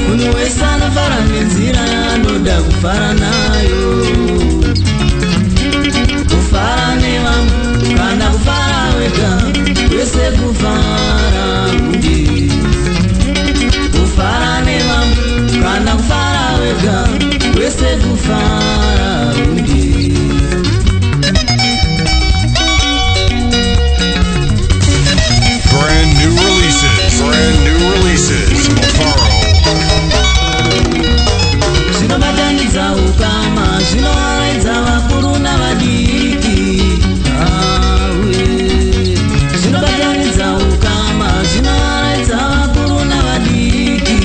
munhu wese anofara nenzira yaanoda kufara nayo. Kufara nevamwe kana kufara wega, wese kufara kunge. Kufara nevamwe kana kufara wega, wese kufara kunge. Brand new releases, Mafaro. Zvinobatanidza ukama, zvinoaraidza vakuru navadiki. Zvinobatanidza ukama, zvinoaraidza vakuru navadiki.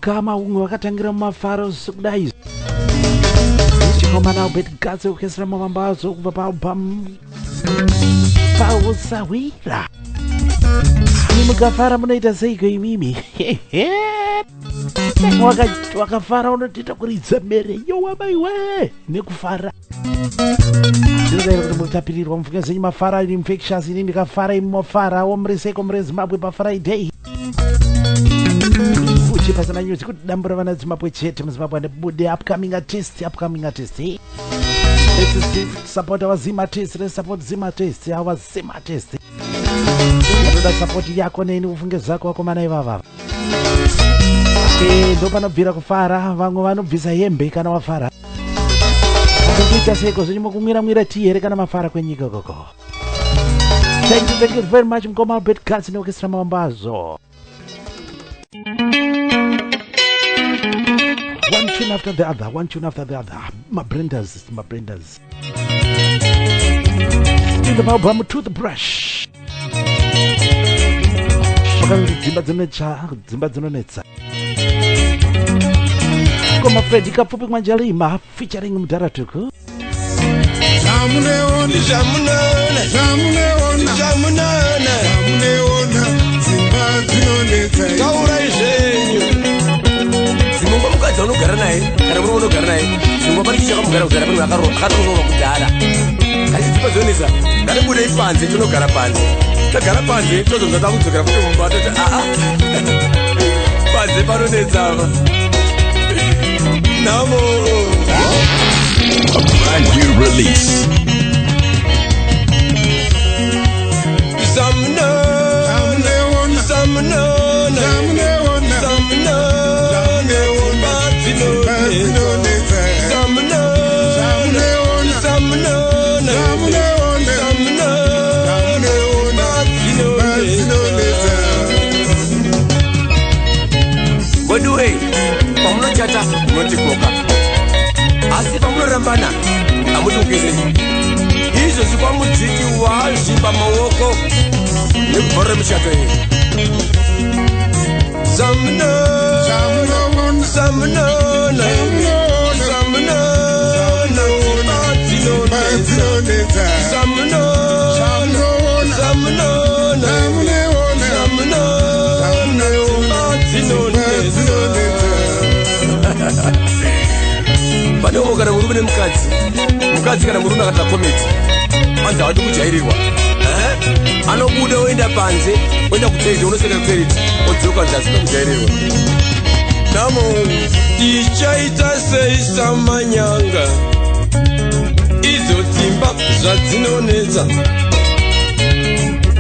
Kama ungu wakatangira mafaro sukudai Chikomana ubeti gazi ukesra mwambazo Kupapam Pausawira Mukafara munaita seiko imimi Wakafara unatita kuriza mere Yo wabaiwe Nekufara Ndira kuti mutapirirwa mfukese mafara infectious Nini kafara imofara Omreseko mrezi mabwe pa Friday Pasana news kuti dambura vana Zimbabwe chete muZimbabwe nebude upcoming artist let's support our Zima test let's support Zima test our Zima test ndoda support yako neni ufunge zako wako mana ivava ndo panobvira kufara vamwe vanobvisa hembe kana wafara kuita seko zvinimo kumwira tea here kana mafara kwenyika koko thank you very much mkoma bet cards neokestra mambazo one tune after the other. My Brendas. In the album Toothbrush. Zimba Zinonetsa. Koma Freddy Kafupi Manjalima featuring Mdaratuku. Mungu mukadzi unogara naye kana murume unogara naye zvingobarikisha kamugara kuzara pano akaronwa kudhara kasi tipazonesa ngatibude ipanze tonogara panze tagara panze tozonza takudzokera kuti mumba atoti panze panonetsava namo a brand new release pamunochata munotikoka asi pamunorambana hamutokese izvozvi kwamudziki wazvimba maoko nekubhorera muchato iyi Padoko kana murume nemukadzi kana murume akata kometi anzi awadi kujairirwa woenda panze woenda kutoireti unosvika kutoireti wodzoka ndasina kujairirwa namo tichaita sei samanyanga idzo dzimba zvadzinonetsa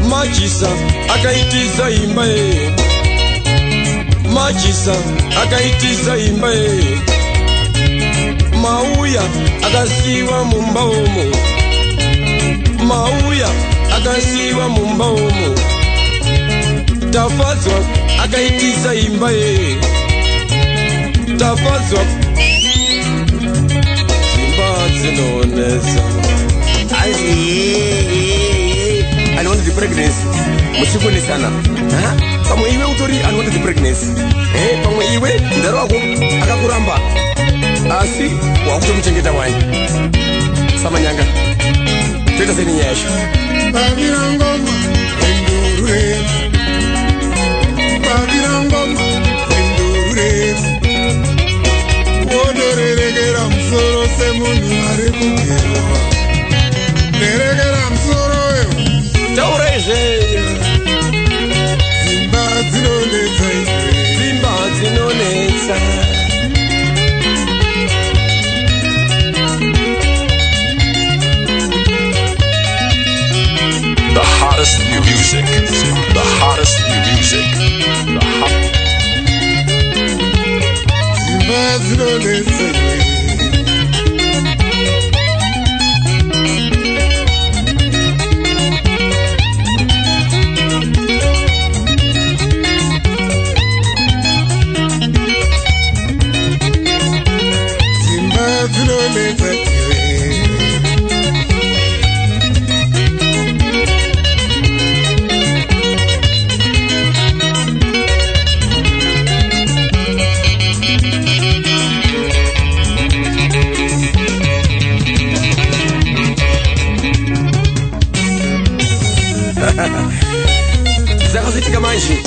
machisa akaitisa imba ye machisa akaitisa imba ye mauya akasiiwa mumba omo mauya akasiiwa mumba omo tafadzwa akaitisa imba ye tafadzwa dzimba dzinonetsa anoona the pregnancy muchikonesana pamwe iwe utori anoona the pregnancy pamwe iwe ndaro wako akakuramba asi wakutomuchengeta wani samanyanga toita seni nyaya yacho pavira ngoma endurure pavira ngoma endurure wodorerekera musoro semunhu ari kugerwa rerekera musoro wewe taura izveyo dzimba dzinonetsa dzimba dzinonetsa The hottest new music. The hottest new music. The hottest. Dzimba dzinonetsa zvakazoitika manje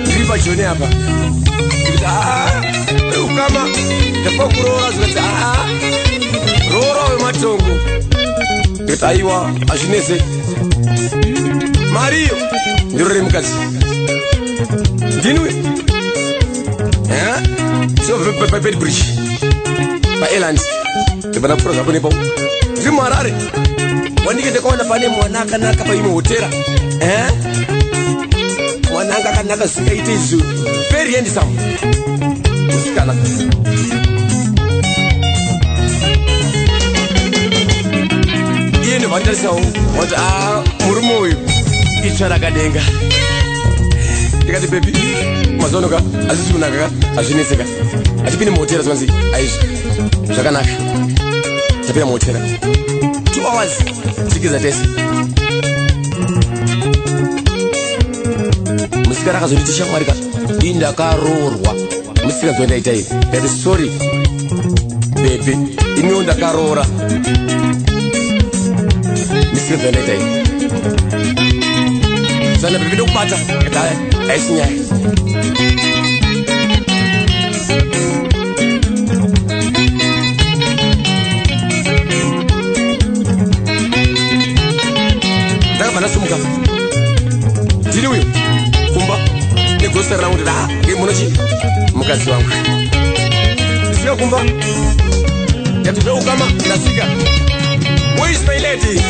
ndiri pajoni apa kuti ukama ndafa kuroora zvikati roora wematongo ndikati aiwa hazvinese mariyo ndirore mukadzi ndinwe so pabedbridge paeland ndibana kupura zvapo nepo ndiri muharare wandike ndakaona pane mwana akanaka paimwe hotera mwananga akanaka zvingaite izvo very handsome musikana iye ndobhandarisawo wati murume uyu itsva rakadenga ndikati bebi mazonoka hazvisi kunaka hazvinetseka hatipinde muhotera zvanzi aizvi zvakanaka tapinda muhotera 2 hours tikiza tese musikana akazonditi shamwarika ii ndakaroorwa musikana zoendaita ini ndati sorry bebe iniwo ndakaroora musikana zoendaita ini sana bebe ndokubata haisi nyaya ndakabva ndasumuka ndini uyo kumba negosari rangu nditi munochi mukadzi wangu ndisvika kumba ndati zveukama ndasvika where is my lady